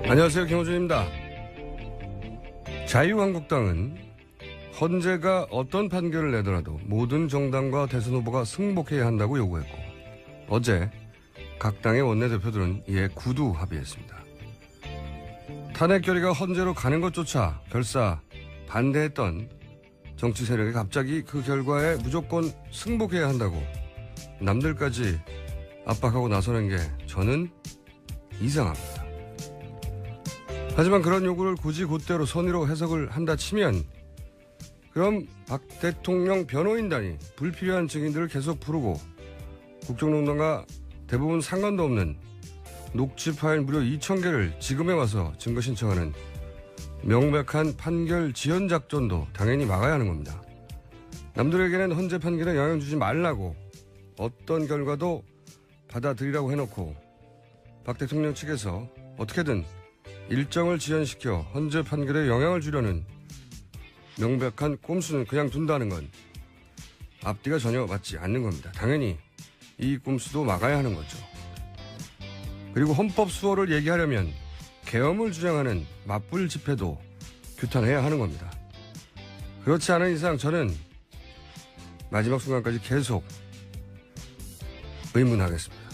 안녕하세요. 김호준입니다. 자유한국당은 헌재가 어떤 판결을 내더라도 모든 정당과 대선 후보가 승복해야 한다고 요구했고, 어제 각 당의 원내대표들은 이에 구두 합의했습니다. 탄핵 결의가 헌재로 가는 것조차 결사 반대했던 정치 세력이 갑자기 그 결과에 무조건 승복해야 한다고 남들까지 압박하고 나서는 게 저는 이상합니다. 하지만 그런 요구를 굳이 곧대로 선의로 해석을 한다 치면 그럼 박 대통령 변호인단이 불필요한 증인들을 계속 부르고 국정농단과 대부분 상관도 없는 녹취 파일 무려 2,000개를 지금에 와서 증거 신청하는 명백한 판결 지연 작전도 당연히 막아야 하는 겁니다. 남들에게는 헌재 판결에 영향 주지 말라고 어떤 결과도 받아들이라고 해놓고 박 대통령 측에서 어떻게든 일정을 지연시켜 헌재 판결에 영향을 주려는 명백한 꼼수는 그냥 둔다는 건 앞뒤가 전혀 맞지 않는 겁니다. 당연히 이 꼼수도 막아야 하는 거죠. 그리고 헌법 수호를 얘기하려면 계엄을 주장하는 맞불 집회도 규탄해야 하는 겁니다. 그렇지 않은 이상 저는 마지막 순간까지 계속 의문하겠습니다.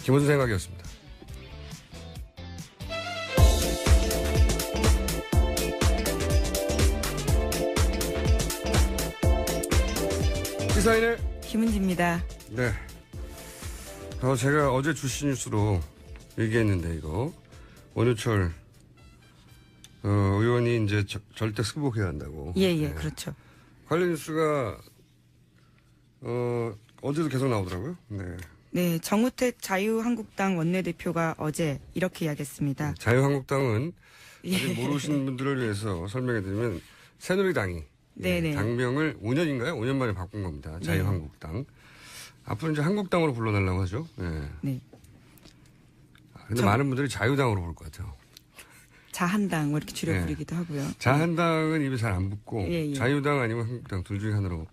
김호준 생각이었습니다. 시사인의 김은지입니다. 네. 제가 어제 주시 뉴스로 얘기했는데, 이거 원유철 의원이 이제 절대 승복해야 한다고. 예, 네. 그렇죠. 관련 뉴스가 어제도 계속 나오더라고요. 네. 네, 정우택 자유한국당 원내대표가 어제 이렇게 이야기했습니다. 자유한국당은 예. 아직 모르시는 분들을 위해서 설명해드리면 새누리당이 네네. 당명을 5년인가요? 5년 만에 바꾼 겁니다. 자유한국당. 앞으로 이제 한국당으로 불러달라고 하죠. 네. 네. 근데 많은 분들이 자유당으로 부를 것 같아요. 자한당 뭐 이렇게 줄여 네. 부르기도 하고요. 자한당은 입에 잘 안 붙고 예. 자유당 아니면 한국당 둘 중에 하나로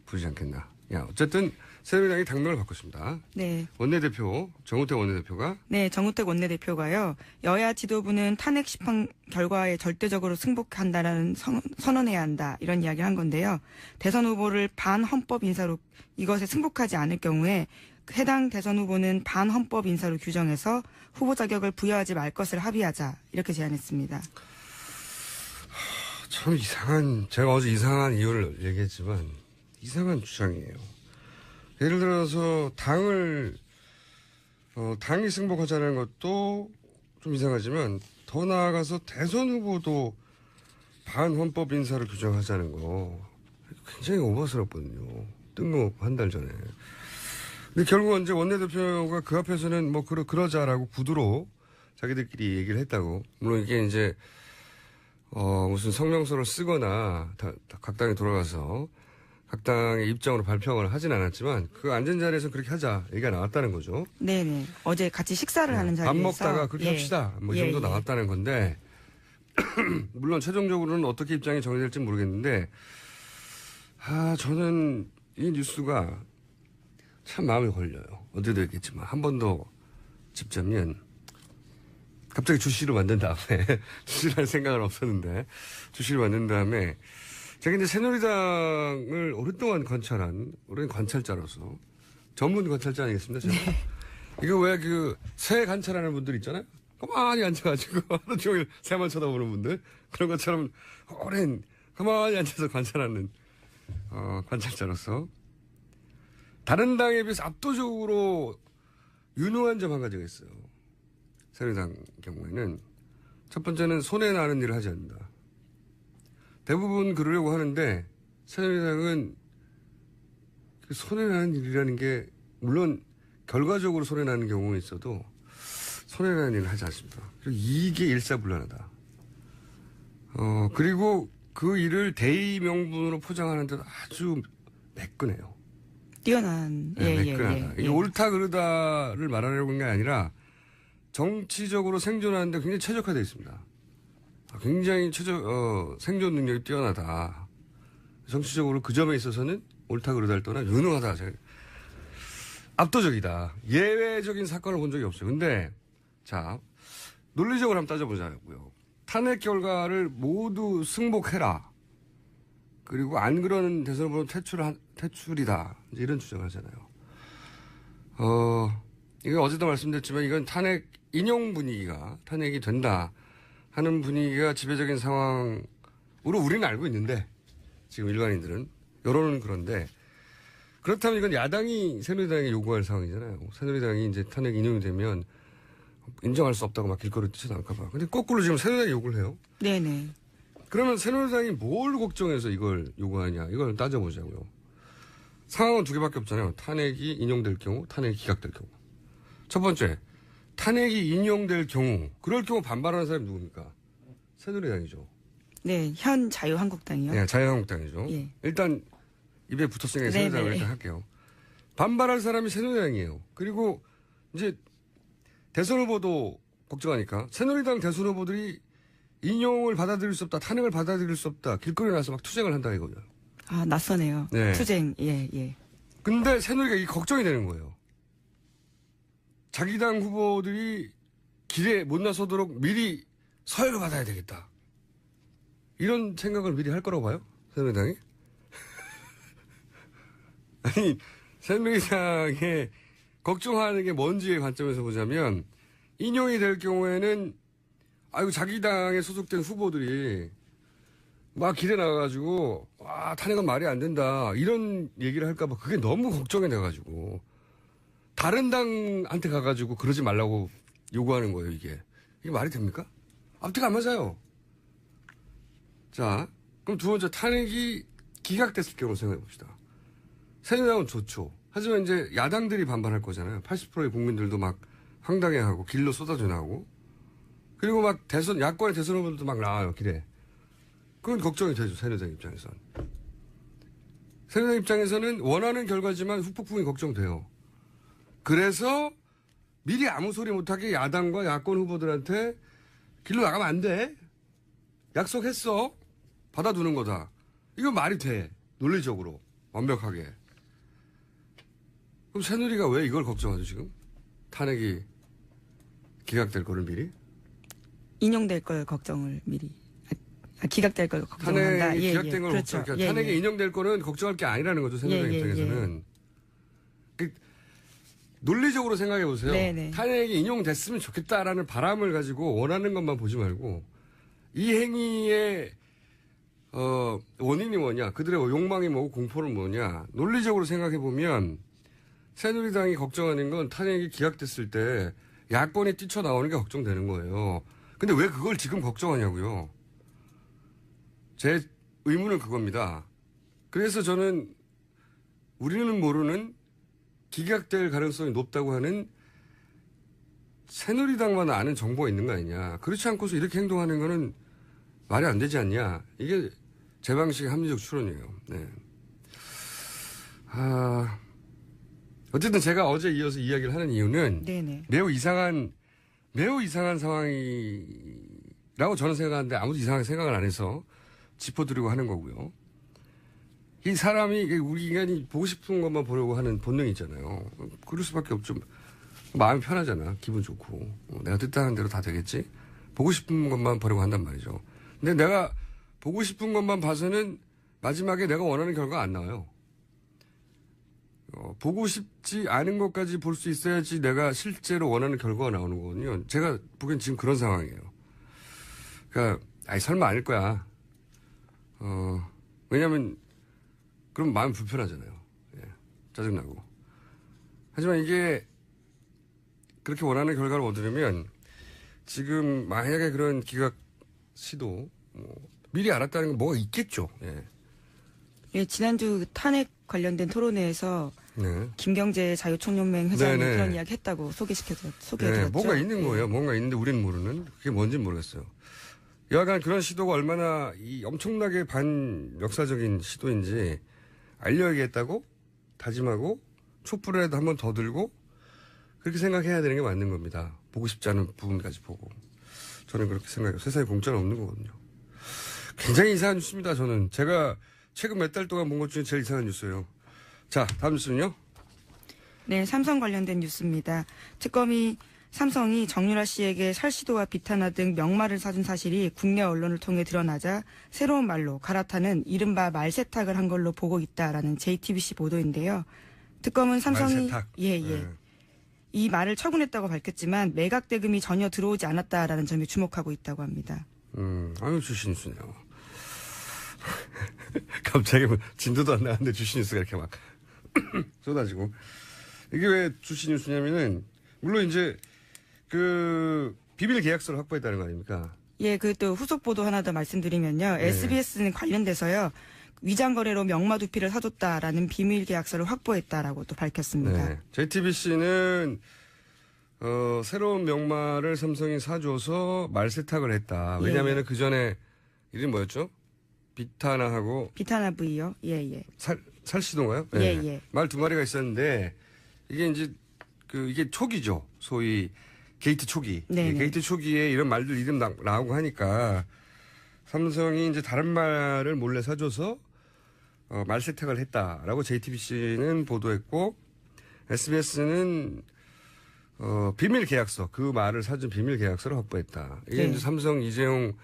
부르지 않겠나. 어쨌든 새누리당이 당명을 바꿨습니다. 네. 원내대표 정우택 원내대표가 네, 정우택 원내대표가요. 여야 지도부는 탄핵 심판 결과에 절대적으로 승복한다라는 선언해야 한다. 이런 이야기를 한 건데요. 대선 후보를 반헌법 인사로 이것에 승복하지 않을 경우에 해당 대선 후보는 반헌법 인사로 규정해서 후보 자격을 부여하지 말 것을 합의하자. 이렇게 제안했습니다. 참 이상한, 제가 어제 이상한 이유를 얘기했지만 이상한 주장이에요. 예를 들어서 당이 승복하자는 것도 좀 이상하지만 더 나아가서 대선 후보도 반헌법 인사를 규정하자는 거 굉장히 오버스럽거든요. 뜬금없고 한 달 전에. 근데 결국은 이제 원내대표가 그 앞에서는 뭐 그러자라고 구두로 자기들끼리 얘기를 했다고. 물론 이게 이제 무슨 성명서를 쓰거나 각 당에 돌아가서 각 당의 입장으로 발표를 하진 않았지만 그 앉은 자리에서 그렇게 하자 얘기가 나왔다는 거죠. 네네. 어제 같이 식사를 하는 자리에서. 밥 먹다가 그렇게 합시다. 뭐 이 정도 나왔다는 건데 물론 최종적으로는 어떻게 입장이 정해질지 모르겠는데 저는 이 뉴스가 참 마음에 걸려요. 어제도 얘기했지만 한 번 더 짚자면 갑자기 주시를 만든 다음에 주시를 할 생각은 없었는데 주시를 만든 다음에 제가 이제 새누리당을 오랫동안 관찰한 오랜 관찰자로서 전문 관찰자 아니겠습니까? 제가? 이거 왜 새 관찰하는 분들 있잖아요. 가만히 앉아가지고 하루 종일 새만 쳐다보는 분들 그런 것처럼 오랜 가만히 앉아서 관찰하는 관찰자로서 다른 당에 비해서 압도적으로 유능한 점 한 가지가 있어요. 새누리당 경우에는 첫 번째는 손해나는 일을 하지 않는다. 대부분 그러려고 하는데 새누리당은 손해나는 일이라는 게 물론 결과적으로 손해나는 경우는 있어도 손해나는 일을 하지 않습니다. 그리고 이게 일사불란하다. 그리고 그 일을 대의 명분으로 포장하는 데도 아주 매끈해요. 뛰어난. 매끈하다. 이게 옳다 그르다를 말하려고 하는 게 아니라 정치적으로 생존하는데 굉장히 최적화되어 있습니다. 굉장히 생존 능력이 뛰어나다. 정치적으로 그 점에 있어서는 옳다 그르다를 떠나 유능하다. 압도적이다. 예외적인 사건을 본 적이 없어요. 근데 자 논리적으로 한번 따져보자고요. 탄핵 결과를 모두 승복해라. 그리고 안 그러는 대선 후보는 퇴출이다. 이제 이런 주장을 하잖아요. 이거 어제도 말씀드렸지만 이건 탄핵 인용 분위기가 탄핵이 된다 하는 분위기가 지배적인 상황으로 우리는 알고 있는데 지금 일반인들은 여론은 그런데 그렇다면 이건 야당이 새누리당에 요구할 상황이잖아요. 새누리당이 이제 탄핵 인용이 되면 인정할 수 없다고 막 길거리 뛰쳐나올까 봐. 근데 거꾸로 지금 새누리당이 요구를 해요. 네네. 그러면 새누리당이 뭘 걱정해서 이걸 요구하냐. 이걸 따져보자고요. 상황은 두 개밖에 없잖아요. 탄핵이 인용될 경우, 탄핵이 기각될 경우. 첫 번째, 탄핵이 인용될 경우, 그럴 경우 반발하는 사람이 누굽니까? 새누리당이죠. 네, 현 자유한국당이요. 네, 자유한국당이죠. 예. 일단 입에 붙었으니까 새누리당을 일단 할게요. 반발할 사람이 새누리당이에요. 그리고 이제 대선 후보도 걱정하니까 새누리당 대선 후보들이 인용을 받아들일 수 없다, 탄핵을 받아들일 수 없다, 길거리에 나서 막 투쟁을 한다 이거죠. 아, 낯서네요. 네. 투쟁, 예, 예. 근데 새누리가 이 걱정이 되는 거예요. 자기 당 후보들이 길에 못 나서도록 미리 서열을 받아야 되겠다. 이런 생각을 미리 할 거라고 봐요? 새누리당이? 아니, 새누리당에 걱정하는 게 뭔지의 관점에서 보자면, 인용이 될 경우에는, 아이고, 자기 당에 소속된 후보들이 막 길에 나가가지고, 와, 탄핵은 말이 안 된다. 이런 얘기를 할까봐 그게 너무 걱정이 돼가지고, 다른 당한테 가가지고 그러지 말라고 요구하는 거예요, 이게. 이게 말이 됩니까? 앞뒤가 안 맞아요. 자, 그럼 두 번째, 탄핵이 기각됐을 경우 생각해 봅시다. 새누리당은 좋죠. 하지만 이제 야당들이 반발할 거잖아요. 80%의 국민들도 막 황당해하고 길로 쏟아져 나오고 그리고 막 야권의 대선 후보들도 막 나와요, 길에. 그건 걱정이 되죠, 새누리당 입장에서는. 새누리당 입장에서는 원하는 결과지만 후폭풍이 걱정돼요. 그래서 미리 아무 소리 못하게 야당과 야권 후보들한테 길로 나가면 안 돼. 약속했어. 받아두는 거다. 이거 말이 돼. 논리적으로. 완벽하게. 그럼 새누리가 왜 이걸 걱정하죠, 지금? 탄핵이 기각될 거를 미리? 인용될 걸 걱정을 미리. 기각될 걸 걱정한다. 탄핵이 기각된 걸 그렇죠. 걱정. 탄핵이 인용될 거는 걱정할 게 아니라는 거죠, 새누리당 입장에서는. 논리적으로 생각해 보세요. 네네. 탄핵이 인용됐으면 좋겠다라는 바람을 가지고 원하는 것만 보지 말고 이 행위의 원인이 뭐냐, 그들의 욕망이 뭐고 공포는 뭐냐, 논리적으로 생각해 보면 새누리당이 걱정하는 건 탄핵이 기각됐을 때 야권이 뛰쳐나오는 게 걱정되는 거예요. 근데 왜 그걸 지금 걱정하냐고요. 제 의문은 그겁니다. 그래서 저는 우리는 모르는 기각될 가능성이 높다고 하는 새누리당만 아는 정보가 있는 거 아니냐. 그렇지 않고서 이렇게 행동하는 거는 말이 안 되지 않냐. 이게 제 방식의 합리적 추론이에요. 네. 어쨌든 제가 어제 이어서 이야기를 하는 이유는 네네. 매우 이상한 상황이라고 저는 생각하는데 아무도 이상하게 생각을 안 해서 짚어드리고 하는 거고요. 이 사람이, 우리 인간이 보고 싶은 것만 보려고 하는 본능이 있잖아요. 그럴 수밖에 없죠. 마음이 편하잖아. 기분 좋고. 내가 뜻하는 대로 다 되겠지? 보고 싶은 것만 보려고 한단 말이죠. 근데 내가 보고 싶은 것만 봐서는 마지막에 내가 원하는 결과가 안 나와요. 보고 싶지 않은 것까지 볼 수 있어야지 내가 실제로 원하는 결과가 나오는 거거든요. 제가 보기엔 지금 그런 상황이에요. 그러니까, 설마 아닐 거야. 왜냐면, 그럼 마음이 불편하잖아요. 예, 짜증나고. 하지만 이게 그렇게 원하는 결과를 얻으려면 지금 만약에 그런 기각 시도 미리 알았다는 건 뭐가 있겠죠. 예. 예, 지난주 탄핵 관련된 토론회에서 네. 김경재 자유총연맹 회장이 네네. 그런 이야기 했다고 소개드렸죠. 네, 뭔가 있는 거예요. 뭔가 있는데 우리는 모르는. 그게 뭔지는 모르겠어요. 여하간 그런 시도가 얼마나 이 엄청나게 반역사적인 시도인지 알려야겠다고 다짐하고 촛불에도 한 번 더 들고 그렇게 생각해야 되는 게 맞는 겁니다. 보고 싶지 않은 부분까지 보고. 저는 그렇게 생각해요. 세상에 공짜는 없는 거거든요. 굉장히 이상한 뉴스입니다. 저는. 제가 최근 몇 달 동안 본 것 중에 제일 이상한 뉴스예요. 자, 다음 뉴스는요. 네, 삼성 관련된 뉴스입니다. 특검이 삼성이 정유라 씨에게 설시도와 비타나 등 명말을 사준 사실이 국내 언론을 통해 드러나자 새로운 말로 갈아타는 이른바 말세탁을 한 걸로 보고 있다라는 JTBC 보도인데요. 특검은 삼성이 말세탁. 네. 이 말을 처분했다고 밝혔지만 매각 대금이 전혀 들어오지 않았다라는 점에 주목하고 있다고 합니다. 아유, 주신수네요. 갑자기 뭐 진도도 안 나왔는데 주신수가 이렇게 막 쏟아지고. 이게 왜 주신수냐면은, 물론 이제, 비밀 계약서를 확보했다는 거 아닙니까? 예, 그 또 후속 보도 하나 더 말씀드리면요. SBS는 관련돼서요. 위장 거래로 명마 두피를 사줬다라는 비밀 계약서를 확보했다라고 또 밝혔습니다. 네. JTBC는 새로운 명마를 삼성이 사줘서 말세탁을 했다. 왜냐하면 그 전에 이름이 뭐였죠? 비타나하고 비타나 V요. 예, 예. 살시도인가요? 예, 예. 말 두 마리가 있었는데 이게 이제 이게 초기죠. 소위 게이트 초기. 네. 게이트 초기에 이런 말들 이름 나오고 하니까 삼성이 이제 다른 말을 몰래 사줘서 말세탁을 했다라고 JTBC는 보도했고 SBS는 비밀 계약서, 그 말을 사준 비밀 계약서를 확보했다. 이게 네. 이제 삼성 이재용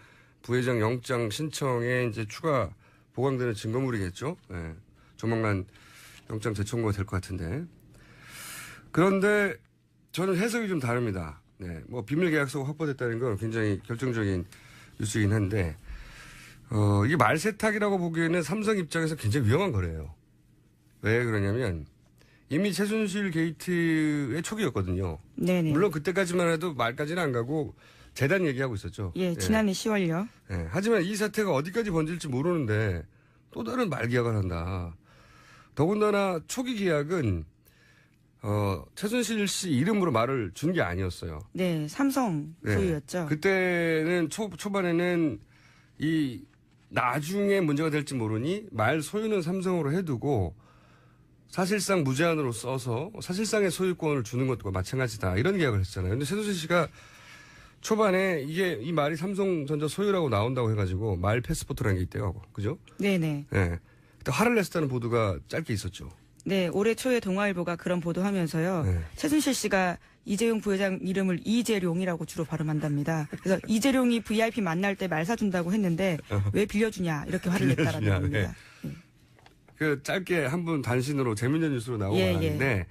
부회장 영장 신청에 이제 추가 보강되는 증거물이겠죠. 네. 조만간 영장 재청구가 될 것 같은데. 그런데 저는 해석이 좀 다릅니다. 네. 뭐 비밀 계약서가 확보됐다는 건 굉장히 결정적인 뉴스이긴 한데, 이게 말세탁이라고 보기에는 삼성 입장에서 굉장히 위험한 거래예요. 왜 그러냐면 이미 최순실 게이트의 초기였거든요. 네네. 물론 그때까지만 해도 말까지는 안 가고 재단 얘기하고 있었죠. 예, 지난해 10월요. 예. 하지만 이 사태가 어디까지 번질지 모르는데 또 다른 말 계약을 한다. 더군다나 초기 계약은 최순실 씨 이름으로 말을 준 게 아니었어요. 네, 삼성 소유였죠. 그때는 초반에는 이 나중에 문제가 될지 모르니 말 소유는 삼성으로 해두고 사실상 무제한으로 써서 사실상의 소유권을 주는 것과 마찬가지다. 이런 계약을 했잖아요. 근데 최순실 씨가 초반에 이 말이 삼성전자 소유라고 나온다고 해가지고 말 패스포트라는 게 있대요. 그죠? 네네. 네. 그때 화를 냈었다는 보도가 짧게 있었죠. 네, 올해 초에 동아일보가 그런 보도하면서요. 네. 최순실 씨가 이재용 부회장 이름을 이재룡이라고 주로 발음한답니다. 그래서 이재룡이 VIP 만날 때 말 사준다고 했는데 왜 빌려주냐 이렇게 화를 냈다라는 빌려주냐, 겁니다. 예. 그 짧게 한 분 단신으로 재밌는 뉴스로 나오고 하는데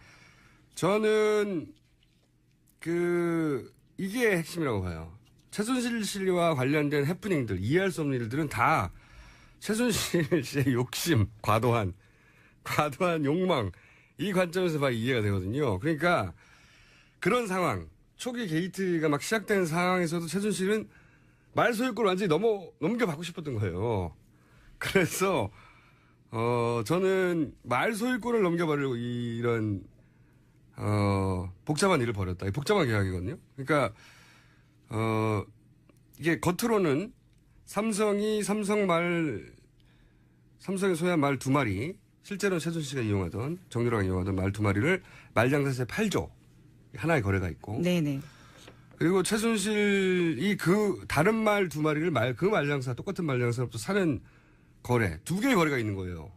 저는 이게 핵심이라고 봐요. 최순실 씨와 관련된 해프닝들, 이해할 수 없는 일들은 다 최순실 씨의 욕심, 과도한 욕망, 이 관점에서 봐야 이해가 되거든요. 그러니까 그런 상황, 초기 게이트가 막 시작된 상황에서도 최순실은 말 소유권을 완전히 넘겨받고 싶었던 거예요. 그래서 저는 말 소유권을 넘겨버리고 이런 복잡한 일을 벌였다. 복잡한 계약이거든요. 그러니까 이게 겉으로는 삼성이 소유한 말 두 마리, 실제로는 최순실 씨가 이용하던, 정유라가 이용하던 말 두 마리를 말장사에 팔죠. 하나의 거래가 있고. 네네. 그리고 최순실이 다른 말 두 마리를 똑같은 말장사로부터 사는 거래, 두 개의 거래가 있는 거예요.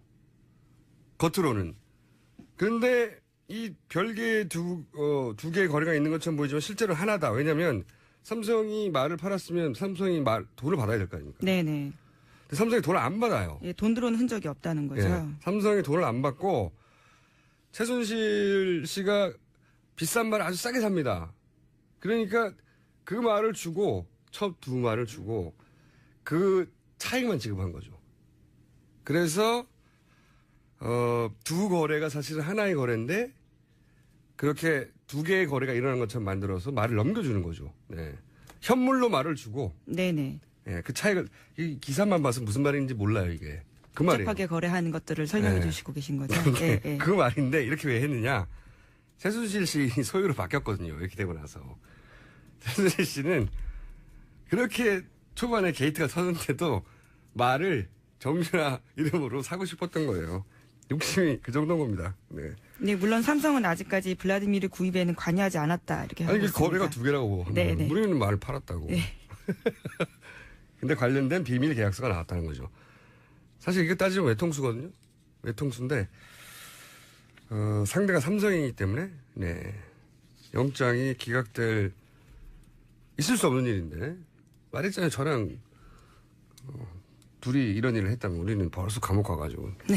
겉으로는. 그런데 이 별개의 두 개의 거래가 있는 것처럼 보이지만 실제로 하나다. 왜냐면 삼성이 말을 팔았으면 삼성이 돈을 받아야 될 거 아닙니까? 네네. 근데 삼성이 돈을 안 받아요. 예, 돈 들어오는 흔적이 없다는 거죠. 예, 삼성이 돈을 안 받고 최순실 씨가 비싼 말을 아주 싸게 삽니다. 그러니까 그 말을 주고 첫 두 말을 주고 그 차익만 지급한 거죠. 그래서 두 거래가 사실은 하나의 거래인데 그렇게 두 개의 거래가 일어난 것처럼 만들어서 말을 넘겨주는 거죠. 네. 현물로 말을 주고 네네. 그 차익을 이 기사만 봐서 무슨 말인지 몰라요 이게. 그 말이에요. 복잡하게 거래하는 것들을 설명해 네. 주시고 계신 거죠. 예, 예. 그 말인데 이렇게 왜 했느냐. 최순실 씨 소유로 바뀌었거든요. 이렇게 되고 나서. 최순실 씨는 그렇게 초반에 게이트가 터졌는데도 말을 정유라 이름으로 사고 싶었던 거예요. 욕심이 그 정도인 겁니다. 네. 네, 물론 삼성은 아직까지 블라디미르 구입에는 관여하지 않았다 이렇게 하고 아니, 이게 있습니다. 거래가 두 개라고. 네, 네. 우리는 말을 팔았다고. 네. 근데 관련된 비밀 계약서가 나왔다는 거죠. 사실 이거 따지면 외통수거든요. 외통수인데 상대가 삼성이기 때문에 네. 영장이 기각될 있을 수 없는 일인데 말했잖아요. 저랑 둘이 이런 일을 했다면 우리는 벌써 감옥 가가지고 네.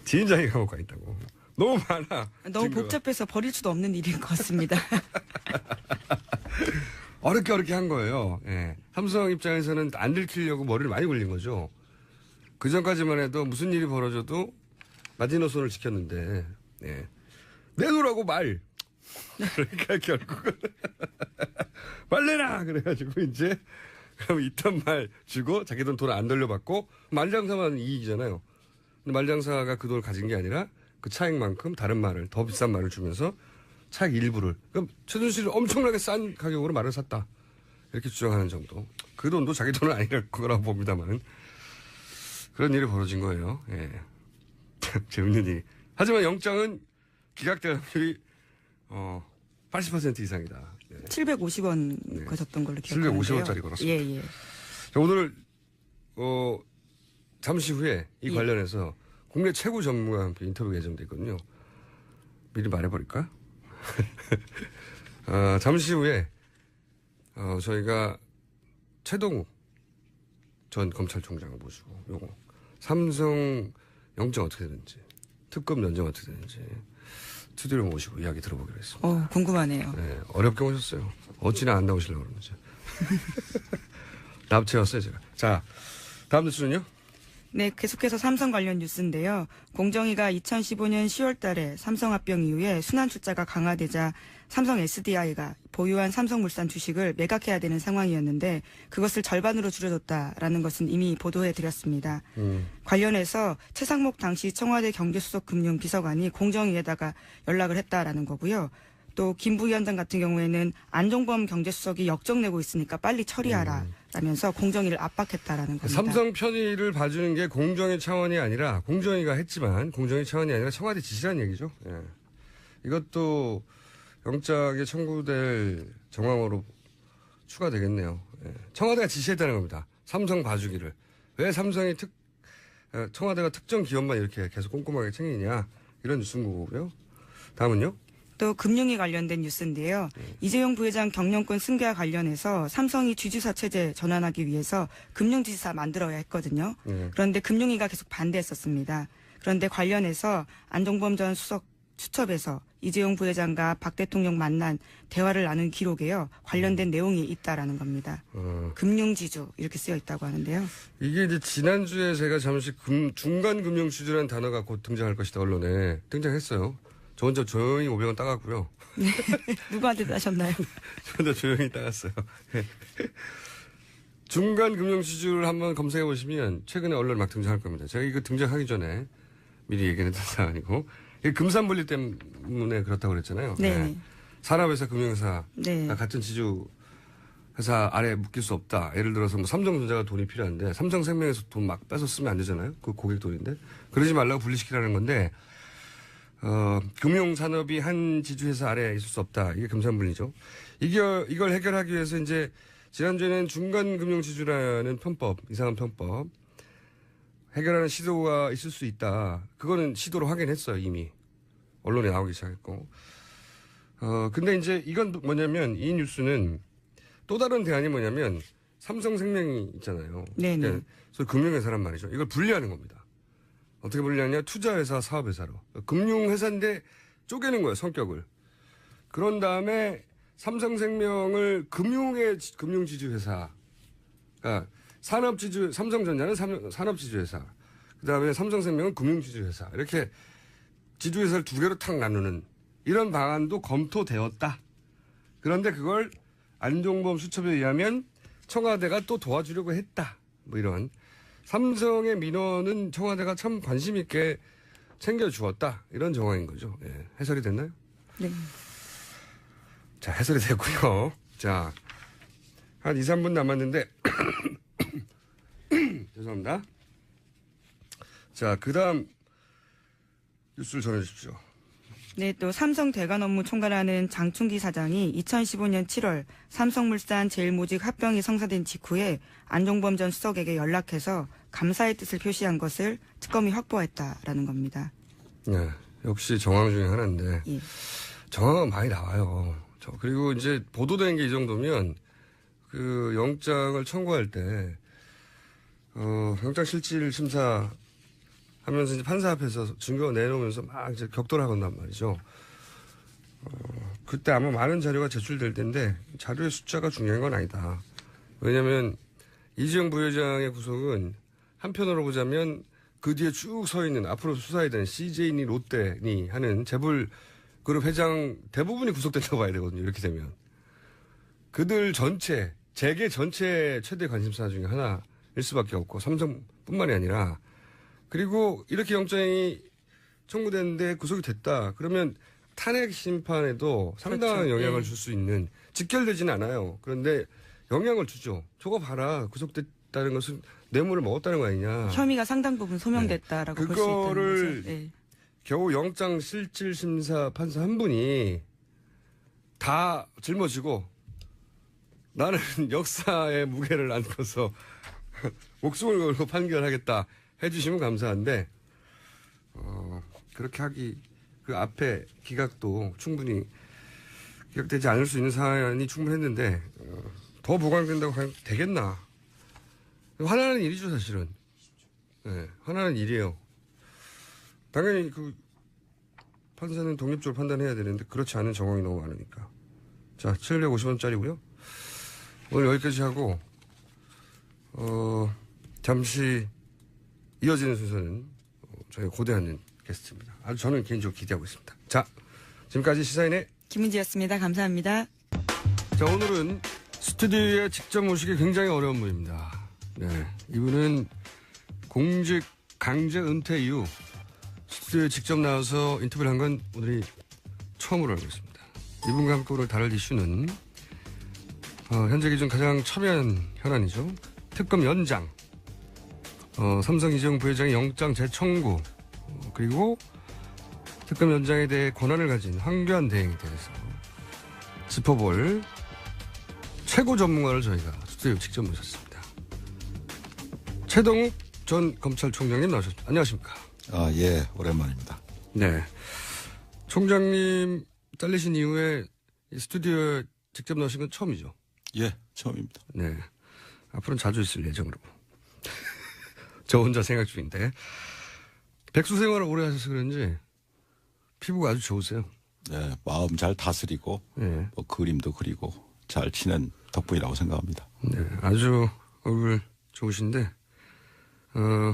지인장이 감옥 가 있다고. 너무 많아. 너무 증거가. 복잡해서 버릴 수도 없는 일인 것 같습니다. 어렵게 한 거예요. 예. 삼성 입장에서는 안 들키려고 머리를 많이 굴린 거죠. 그 전까지만 해도 무슨 일이 벌어져도 마지노선을 지켰는데, 예. 내놓으라고 말. 그러니까 결국은 말 내라! 그래가지고 이제 그럼 있던 말 주고 자기 돈 안 돌려받고 말장사만 이익이잖아요. 근데 말장사가 그 돈을 가진 게 아니라 그 차액만큼 다른 말을 더 비싼 말을 주면서 차액 일부를 그럼 최순실을 엄청나게 싼 가격으로 말을 샀다 이렇게 주장하는 정도. 그 돈도 자기 돈은 아닐 거라고 봅니다만 그런 일이 벌어진 거예요. 예. 재밌는 일. 하지만 영장은 기각될 확률이 80% 이상이다. 예. 750원 네. 거셨던 걸로 기억하는데요. 750원짜리 걸었습니다. 예, 예. 자, 오늘 잠시 후에 이 예. 관련해서 국내 최고 전문가와 함께 인터뷰가 예정돼 있거든요. 미리 말해버릴까? 잠시 후에 저희가 최동욱 전 검찰총장을 모시고 요거 삼성 영장 어떻게 되는지 특검 연장 어떻게 되는지 스튜디오를 모시고 이야기 들어보기로 했습니다. 궁금하네요. 네, 어렵게 오셨어요. 어찌나 안 나오시려고 그러는지. 납치였어요 제가. 자, 다음 뉴스는요? 네, 계속해서 삼성 관련 뉴스인데요. 공정위가 2015년 10월 달에 삼성 합병 이후에 순환 출자가 강화되자 삼성 SDI가 보유한 삼성물산 주식을 매각해야 되는 상황이었는데 그것을 절반으로 줄여줬다라는 것은 이미 보도해 드렸습니다. 관련해서 최상목 당시 청와대 경제수석 금융비서관이 공정위에다가 연락을 했다라는 거고요. 또 김 부위원장 같은 경우에는 안종범 경제수석이 역정내고 있으니까 빨리 처리하라 라면서 공정위를 압박했다라는 겁니다. 삼성 편의를 봐주는 게 공정위 차원이 아니라 공정위가 했지만 공정위 차원이 아니라 청와대 지시라는 얘기죠. 예. 이것도 영장에 청구될 정황으로 추가되겠네요. 예. 청와대가 지시했다는 겁니다. 삼성 봐주기를. 왜 삼성이 청와대가 특정 기업만 이렇게 계속 꼼꼼하게 챙기냐 이런 뉴스인 거고요. 다음은요? 또 금융위 관련된 뉴스인데요. 이재용 부회장 경영권 승계와 관련해서 삼성이 주주사 체제 전환하기 위해서 금융지사 만들어야 했거든요. 그런데 금융위가 계속 반대했었습니다. 그런데 관련해서 안종범 전 수석 수첩에서 이재용 부회장과 박 대통령 만난 대화를 나눈 기록에요. 관련된 내용이 있다라는 겁니다. 금융지주 이렇게 쓰여 있다고 하는데요. 이게 이제 지난주에 제가 잠시 중간 금융지주라는 단어가 곧 등장할 것이다 언론에 등장했어요. 저 혼자 조용히 500원 따갔고요. 네. 누구한테 따셨나요? 저 혼자 조용히 따갔어요. 중간 금융지주를 한번 검색해 보시면 최근에 언론에 막 등장할 겁니다. 제가 이거 등장하기 전에 미리 얘기했던 사안이고 이게 금산분리 때문에 그렇다고 그랬잖아요. 네. 산업회사, 금융회사 네. 같은 지주 회사 아래에 묶일 수 없다. 예를 들어서 뭐 삼성전자가 돈이 필요한데 삼성생명에서 돈 막 빼서 쓰면 안 되잖아요. 그 고객 돈인데 그러지 말라고 분리시키라는 건데 금융산업이 한 지주회사 아래에 있을 수 없다. 이게 금산분리죠. 이걸 해결하기 위해서 이제 지난주에는 중간금융지주라는 편법, 이상한 편법 해결하는 시도가 있을 수 있다. 그거는 시도로 확인했어요. 이미 언론에 나오기 시작했고. 근데 이제 이건 뭐냐면 이 뉴스는 또 다른 대안이 뭐냐면 삼성생명이 있잖아요. 네네. 그래서 금융회사란 말이죠. 이걸 분리하는 겁니다. 어떻게 분리하냐? 투자회사, 사업회사로. 금융회사인데 쪼개는 거예요, 성격을. 그런 다음에 삼성생명을 금융지주회사. 그러니까 삼성전자는 산업지주회사. 그 다음에 삼성생명은 금융지주회사. 이렇게 지주회사를 두 개로 탁 나누는 이런 방안도 검토되었다. 그런데 그걸 안종범 수첩에 의하면 청와대가 또 도와주려고 했다. 뭐 이런. 삼성의 민원은 청와대가 참 관심 있게 챙겨주었다. 이런 정황인 거죠. 예. 해설이 됐나요? 네. 자, 해설이 됐고요. 자, 한 2, 3분 남았는데 죄송합니다. 자, 그 다음 뉴스를 전해주십시오. 네, 또 삼성 대관 업무 총괄하는 장충기 사장이 2015년 7월 삼성물산 제일모직 합병이 성사된 직후에 안종범 전 수석에게 연락해서 감사의 뜻을 표시한 것을 특검이 확보했다라는 겁니다. 네, 역시 정황 중에 하나인데 예. 정황은 많이 나와요. 그리고 이제 보도된 게 이 정도면 그 영장을 청구할 때 영장 실질 심사 하면서 이제 판사 앞에서 증거 내놓으면서 막 이제 격돌을 하건단 말이죠. 그때 아마 많은 자료가 제출될 텐데 자료의 숫자가 중요한 건 아니다. 왜냐하면 이재용 부회장의 구속은 한편으로 보자면 그 뒤에 쭉 서 있는 앞으로 수사해야 되는 CJ니 롯데니 하는 재벌 그룹 회장 대부분이 구속된다고 봐야 되거든요. 이렇게 되면. 그들 전체, 재계 전체 최대 관심사 중에 하나일 수밖에 없고 삼성뿐만이 아니라 그리고 이렇게 영장이 청구됐는데 구속이 됐다. 그러면 탄핵 심판에도 상당한 그렇죠. 영향을 네. 줄 수 있는 직결되지는 않아요. 그런데 영향을 주죠. 저거 봐라. 구속됐다는 것은 뇌물을 먹었다는 거 아니냐. 혐의가 상당 부분 소명됐다라고 볼 수 있다는 그거를 거죠. 네. 겨우 영장 실질 심사 판사 한 분이 다 짊어지고 나는 역사의 무게를 안고서 목숨을 걸고 판결하겠다 해주시면 감사한데 그렇게 하기 그 앞에 기각도 충분히 기각되지 않을 수 있는 사안이 충분했는데 더 보강된다고 하면 되겠나. 화나는 일이죠 사실은. 네, 화나는 일이에요. 당연히 그 판사는 독립적으로 판단해야 되는데 그렇지 않은 정황이 너무 많으니까. 자, 750원짜리고요. 오늘 여기까지 하고 잠시 이어지는 순서는 저희가 고대하는 게스트입니다. 아주 저는 개인적으로 기대하고 있습니다. 자, 지금까지 시사인의 김은지였습니다. 감사합니다. 자, 오늘은 스튜디오에 직접 모시기 굉장히 어려운 분입니다. 네, 이분은 공직 강제 은퇴 이후 스튜디오에 직접 나와서 인터뷰를 한 건 오늘이 처음으로 알고 있습니다. 이분과 함께 오늘 다룰 이슈는 현재 기준 가장 첨예한 현안이죠. 특검 연장, 삼성 이재용 부회장의 영장 재청구, 그리고 특검 연장에 대해 권한을 가진 황교안 대행에 대해서 짚어볼 최고 전문가를 저희가 스튜디오에 직접 모셨습니다. 최동욱 전 검찰총장님 나오셨습니다. 안녕하십니까? 예, 오랜만입니다. 네. 총장님 잘리신 이후에 이 스튜디오에 직접 나오신 건 처음이죠? 예, 처음입니다. 네. 앞으로는 자주 있을 예정으로. 저 혼자 생각 중인데. 백수 생활을 오래 하셔서 그런지 피부가 아주 좋으세요. 네, 마음 잘 다스리고 네. 뭐 그림도 그리고 잘 치는 덕분이라고 생각합니다. 네. 아주 얼굴 좋으신데,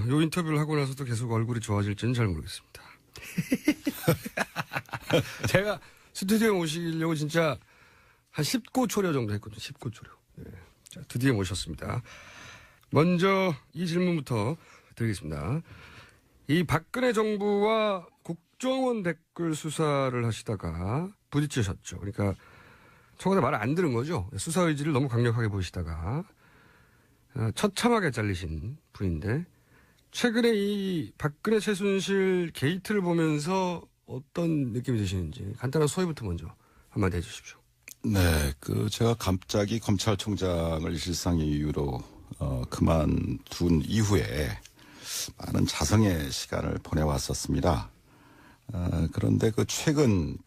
요 인터뷰를 하고 나서도 계속 얼굴이 좋아질지는 잘 모르겠습니다. 제가 스튜디오에 모시려고 진짜 한 10고초려 정도 했거든요. 10고초려. 네. 자, 드디어 모셨습니다. 먼저 이 질문부터 드리겠습니다. 이 박근혜 정부와 국정원 댓글 수사를 하시다가 부딪히셨죠. 그러니까 청와대 말을 안 들은 거죠. 수사 의지를 너무 강력하게 보이시다가 처참하게 잘리신 분인데 최근에 이 박근혜 최순실 게이트를 보면서 어떤 느낌이 드시는지 간단한 소회부터 먼저 한마디 해주십시오. 네, 제가 갑자기 검찰총장을 일상의 이유로 그만둔 이후에 많은 자성의 시간을 보내왔었습니다. 그런데 최근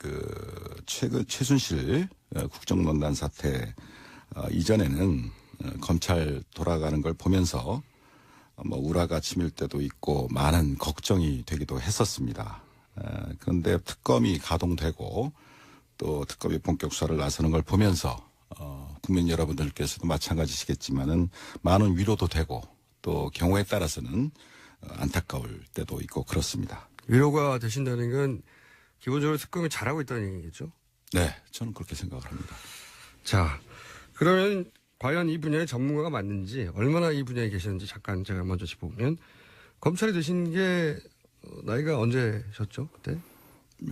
최순실 국정농단 사태 이전에는 검찰 돌아가는 걸 보면서 뭐 우라가 치밀 때도 있고 많은 걱정이 되기도 했었습니다. 그런데 특검이 가동되고 또 특검이 본격 수사를 나서는 걸 보면서 국민 여러분들께서도 마찬가지시겠지만은 많은 위로도 되고 또 경우에 따라서는 안타까울 때도 있고 그렇습니다. 위로가 되신다는 건 기본적으로 특검이 잘하고 있다는 얘기겠죠? 네, 저는 그렇게 생각을 합니다. 자, 그러면 과연 이 분야의 전문가가 맞는지 얼마나 이 분야에 계시는지 잠깐 제가 먼저 짚어보면 검찰이 되신 게 나이가 언제셨죠? 그때?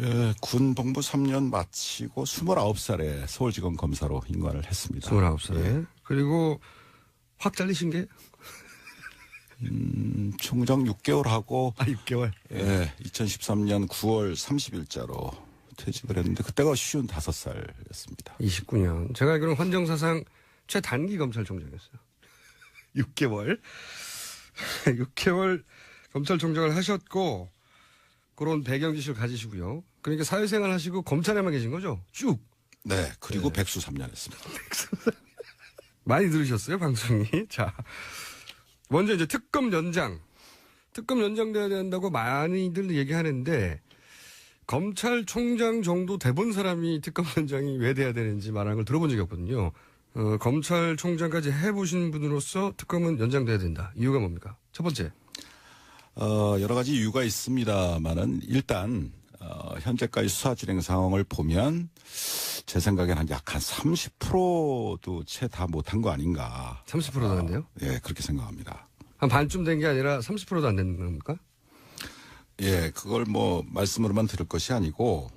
예, 군 복무 3년 마치고 29살에 서울지검 검사로 임관을 했습니다. 29살에. 예. 그리고 확 잘리신 게? 총장 6개월 하고 6개월. 예, 2013년 9월 30일자로 퇴직을 했는데 그때가 55살이었습니다. 29년. 제가 알기로는 헌정사상 최단기 검찰총장이었어요. 6개월. 6개월 검찰총장을 하셨고 그런 배경 지식을 가지시고요. 그러니까 사회생활 하시고 검찰에만 계신 거죠? 쭉. 네. 그리고 백수 3년 했습니다. 많이 들으셨어요, 방송이? 자. 먼저 이제 특검 연장 돼야 된다고 많이들 얘기하는데, 검찰총장 정도 돼본 사람이 특검 연장이 왜 돼야 되는지 말하는 걸 들어본 적이 없거든요. 검찰총장까지 해보신 분으로서 특검은 연장돼야 된다. 이유가 뭡니까? 첫 번째. 여러 가지 이유가 있습니다만은 일단 현재까지 수사 진행 상황을 보면 제 생각에는 약 한 30%도 채 다 못한 거 아닌가. 30%도 안 돼요? 예, 그렇게 생각합니다. 한 반쯤 된 게 아니라 30%도 안 되는 겁니까? 예, 그걸 뭐 말씀으로만 들을 것이 아니고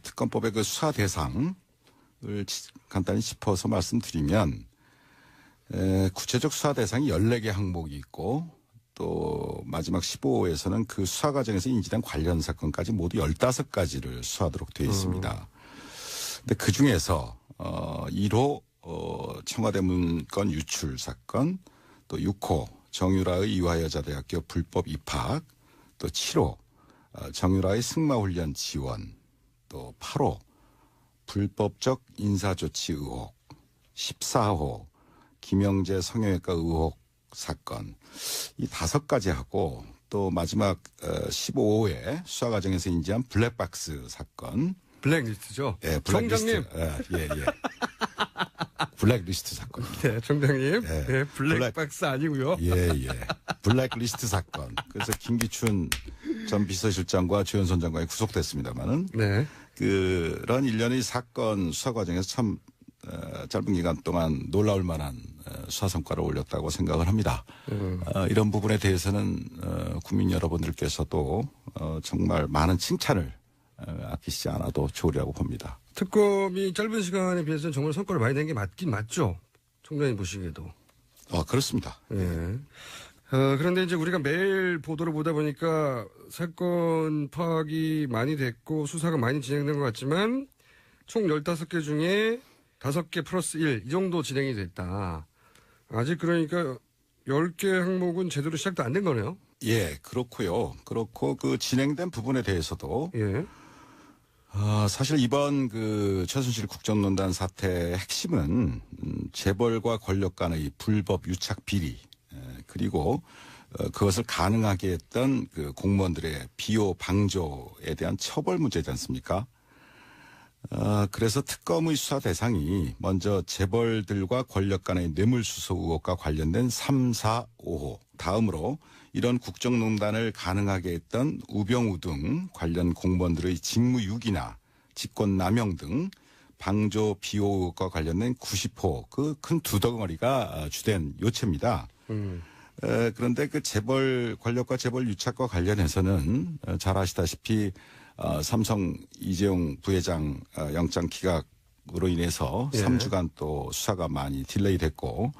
특검법의 그 수사 대상을 간단히 짚어서 말씀드리면 구체적 수사 대상이 14개 항목이 있고 또 마지막 15호에서는 그 수사 과정에서 인지된 관련 사건까지 모두 15가지를 수사하도록 되어 있습니다. 근데 그 중에서 1호 청와대 문건 유출 사건, 또 6호 정유라의 이화여자대학교 불법 입학, 또 7호 정유라의 승마훈련 지원, 또 8호 불법적 인사조치 의혹, 14호 김영재 성형외과 의혹 사건, 이 5가지 하고 또 마지막 15호에 수사 과정에서 인지한 블랙박스 사건. 블랙리스트죠? 예, 블랙리스트. 총장님. 예. 블랙리스트 사건. 네, 총장님. 예. 네, 블랙박스 아니고요. 예. 블랙리스트 사건. 그래서 김기춘 전 비서실장과 조현선 장관이 구속됐습니다만은 네. 그런 일련의 사건 수사 과정에서 참 짧은 기간 동안 놀라울 만한 수사 성과를 올렸다고 생각을 합니다. 이런 부분에 대해서는 국민 여러분들께서도 정말 많은 칭찬을 아끼시지 않아도 좋으리라고 봅니다. 특검이 짧은 시간에 비해서는 정말 성과를 많이 낸 게 맞긴 맞죠? 총장님 보시기에도. 그렇습니다. 예. 그런데 이제 우리가 매일 보도를 보다 보니까 사건 파악이 많이 됐고 수사가 많이 진행된 것 같지만 총 15개 중에 5개 플러스 1, 이 정도 진행이 됐다. 아직 그러니까 10개 항목은 제대로 시작도 안 된 거네요? 예, 그렇고요. 그렇고 그 진행된 부분에 대해서도 예. 사실 이번 그 최순실 국정농단 사태의 핵심은 재벌과 권력 간의 불법 유착 비리, 그리고 그것을 가능하게 했던 그 공무원들의 비호 방조에 대한 처벌 문제지 않습니까? 그래서 특검의 수사 대상이 먼저 재벌들과 권력 간의 뇌물수수 의혹과 관련된 3, 4, 5호. 다음으로 이런 국정농단을 가능하게 했던 우병우 등 관련 공무원들의 직무유기나 직권남용 등 방조 비호 의혹과 관련된 90호, 그 큰 두 덩어리가 주된 요체입니다. 그런데 그 재벌 권력과 재벌 유착과 관련해서는 잘 아시다시피 삼성 이재용 부회장 영장 기각으로 인해서 3주간 또 수사가 많이 딜레이 됐고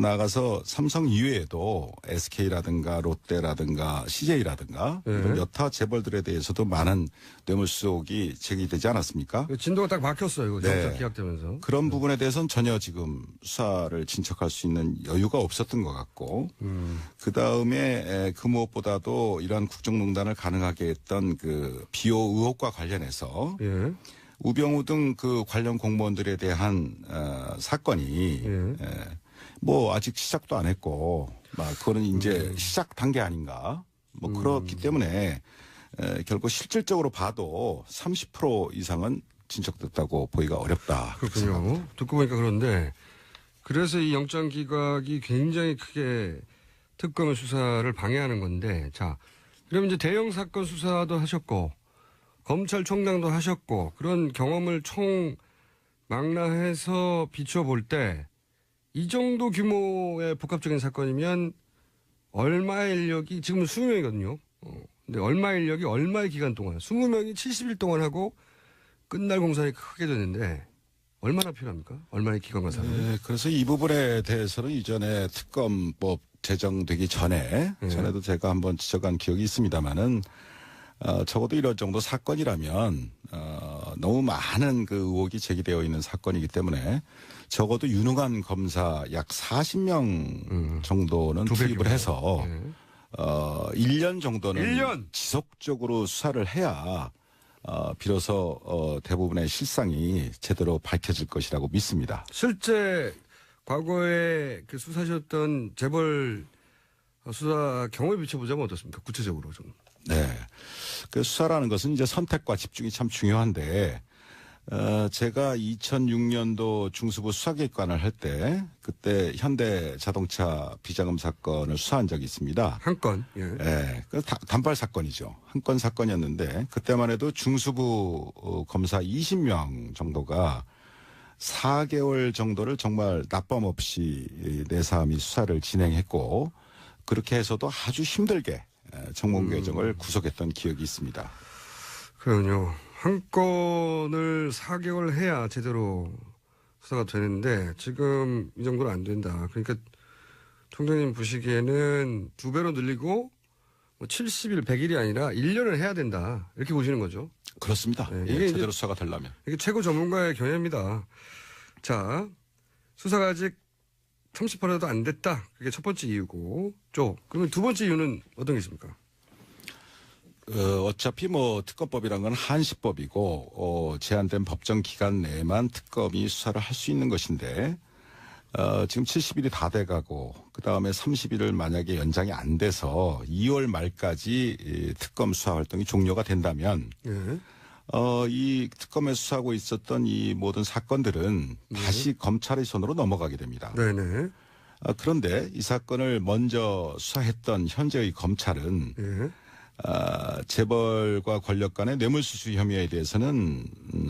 나아가서 삼성 이외에도 SK라든가 롯데라든가 CJ라든가 이런 여타 재벌들에 대해서도 많은 뇌물수 의혹이 제기되지 않았습니까? 진도가 딱 막혔어요. 영장 기각되면서. 그런 부분에 대해서는 전혀 지금 수사를 진척할 수 있는 여유가 없었던 것 같고 그다음에 그 무엇보다도 이러한 국정농단을 가능하게 했던 그 비호 의혹과 관련해서 우병우 등 그 관련 공무원들에 대한 사건이 뭐 아직 시작도 안 했고 그거는 이제 시작 단계 아닌가 그렇기 때문에 결국 실질적으로 봐도 30% 이상은 진척됐다고 보기가 어렵다. 그렇군요. 듣고 보니까 그런데 그래서 이 영장 기각이 굉장히 크게 특검의 수사를 방해하는 건데 자 그럼 이제 대형 사건 수사도 하셨고 검찰총장도 하셨고 그런 경험을 총 망라해서 비춰볼 때 이 정도 규모의 복합적인 사건이면 얼마의 인력이 지금은 20명이거든요. 근데 얼마의 인력이 얼마의 기간 동안 20명이 70일 동안 하고 끝날 공사에 크게 됐는데 얼마나 필요합니까? 얼마의 기간과 사람? 네, 그래서 이 부분에 대해서는 이전에 특검법 제정되기 전에도 제가 한번 지적한 기억이 있습니다만은 적어도 이런 정도 사건이라면 너무 많은 그 의혹이 제기되어 있는 사건이기 때문에 적어도 유능한 검사 약 40명 정도는 투입을 해서 1년 정도는 1년? 지속적으로 수사를 해야 비로소 대부분의 실상이 제대로 밝혀질 것이라고 믿습니다. 실제 과거에 그 수사하셨던 재벌 수사 경험에 비춰보자면 어떻습니까? 구체적으로 좀. 네. 그 수사라는 것은 이제 선택과 집중이 참 중요한데, 제가 2006년도 중수부 수사기획관을 할 때, 그때 현대 자동차 비자금 사건을 수사한 적이 있습니다. 한 건. 예. 예, 그 단발 사건이죠. 한 건 사건이었는데, 그때만 해도 중수부 검사 20명 정도가 4개월 정도를 정말 낮밤 없이 내사함이 수사를 진행했고, 그렇게 해서도 아주 힘들게 정몽규회장을 구속했던 기억이 있습니다. 그럼요. 한 건을 4개월 해야 제대로 수사가 되는데 지금 이 정도는 안 된다. 그러니까 총장님 보시기에는 2배로 늘리고 뭐 70일, 100일이 아니라 1년을 해야 된다. 이렇게 보시는 거죠. 그렇습니다. 네, 예, 이게 제대로 수사가 되려면. 이게 최고 전문가의 견해입니다. 자, 수사가 아직 30%도 안 됐다. 그게 첫 번째 이유고. 그러면 두 번째 이유는 어떤 게 있습니까? 어차피 뭐 특검법이란 건 한시법이고 제한된 법정 기간 내에만 특검이 수사를 할 수 있는 것인데 지금 70일이 다 돼가고 그 다음에 30일을 만약에 연장이 안 돼서 2월 말까지 이 특검 수사 활동이 종료가 된다면 예. 이 특검에 수사하고 있었던 이 모든 사건들은 다시 검찰의 손으로 넘어가게 됩니다. 네네. 그런데 이 사건을 먼저 수사했던 현재의 검찰은 예. 재벌과 권력 간의 뇌물수수 혐의에 대해서는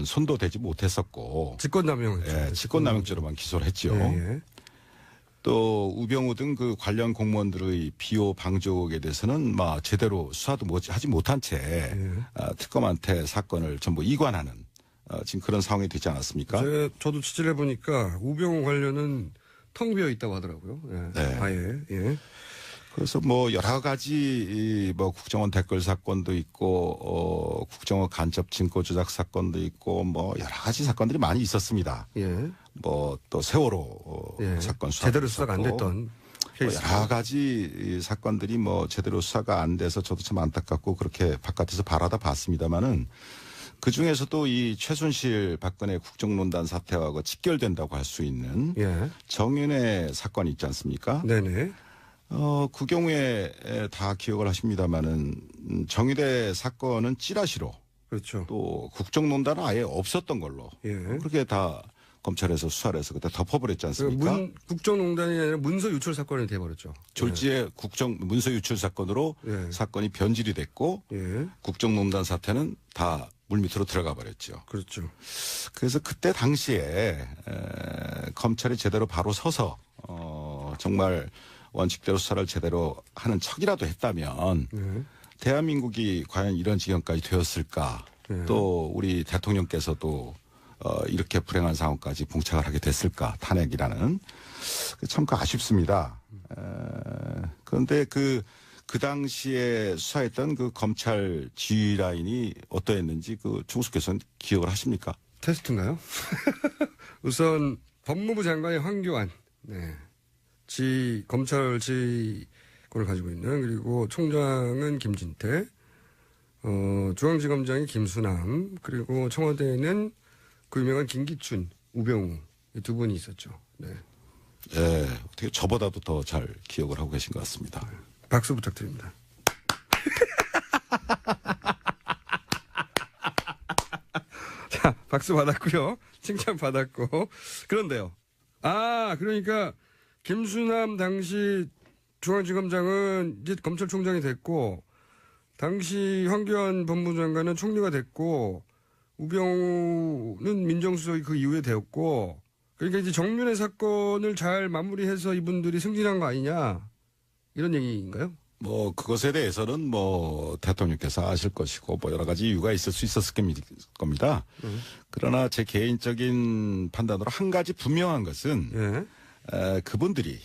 손도 대지 못했었고 직권남용이죠. 예, 직권남용죄로만 기소를 했죠. 예. 또 우병우 등 그 관련 공무원들의 비호 방조에 대해서는 제대로 수사도 하지 못한 채 특검한테 사건을 전부 이관하는 지금 그런 상황이 되지 않았습니까? 저도 취재를 해보니까 우병우 관련은 텅 비어 있다고 하더라고요. 예. 네. 아예. 예. 그래서 여러 가지 국정원 댓글 사건도 있고 국정원 간첩 증거 조작 사건도 있고 여러 가지 사건들이 많이 있었습니다. 예. 또 세월호 예. 사건 수사 제대로 수사가 안 됐던 케이스. 여러 가지 사건들이 제대로 수사가 안 돼서 저도 참 안타깝고 그렇게 바깥에서 바라다 봤습니다만은 그 중에서도 이 최순실 박근혜 국정농단 사태하고 직결된다고 할 수 있는 예. 정윤회 사건이 있지 않습니까? 네네. 그 경우에 다 기억을 하십니다만은 정의대 사건은 찌라시로 그렇죠. 또 국정농단은 아예 없었던 걸로 예. 그렇게 다 검찰에서 수사를 해서 그때 덮어버렸지 않습니까? 국정농단이 아니라 문서 유출 사건이 돼버렸죠. 졸지에 문서 유출 사건으로 예. 사건이 변질이 됐고 예. 국정농단 사태는 다 물밑으로 들어가 버렸죠. 그렇죠. 그래서 그때 당시에 검찰이 제대로 바로 서서 정말 원칙대로 수사를 제대로 하는 척이라도 했다면 예. 대한민국이 과연 이런 지경까지 되었을까? 예. 또 우리 대통령께서도 이렇게 불행한 상황까지 봉착을 하게 됐을까? 탄핵이라는 참 아쉽습니다. 그런데 그 당시에 수사했던 그 검찰 지휘 라인이 어떠했는지 그 총수께서는 기억을 하십니까? 테스트인가요? 우선 법무부 장관이 황교안, 네. 검찰 지휘권을 가지고 있는, 그리고 총장은 김진태, 중앙지검장이 김수남, 그리고 청와대에는 그 유명한 김기춘, 우병우, 이 두 분이 있었죠. 네. 예, 어떻게 저보다도 더 잘 기억을 하고 계신 것 같습니다. 박수 부탁드립니다. 자, 박수 받았고요. 칭찬 받았고. 그런데요. 그러니까 김수남 당시 중앙지검장은 이제 검찰총장이 됐고, 당시 황교안 법무장관은 총리가 됐고, 우병우는 민정수석이 그 이후에 되었고, 그러니까 이제 정윤회 사건을 잘 마무리해서 이분들이 승진한 거 아니냐, 이런 얘기인가요? 그것에 대해서는 대통령께서 아실 것이고 여러 가지 이유가 있을 수 있었을 겁니다. 그러나 제 개인적인 판단으로 한 가지 분명한 것은 예. 그분들이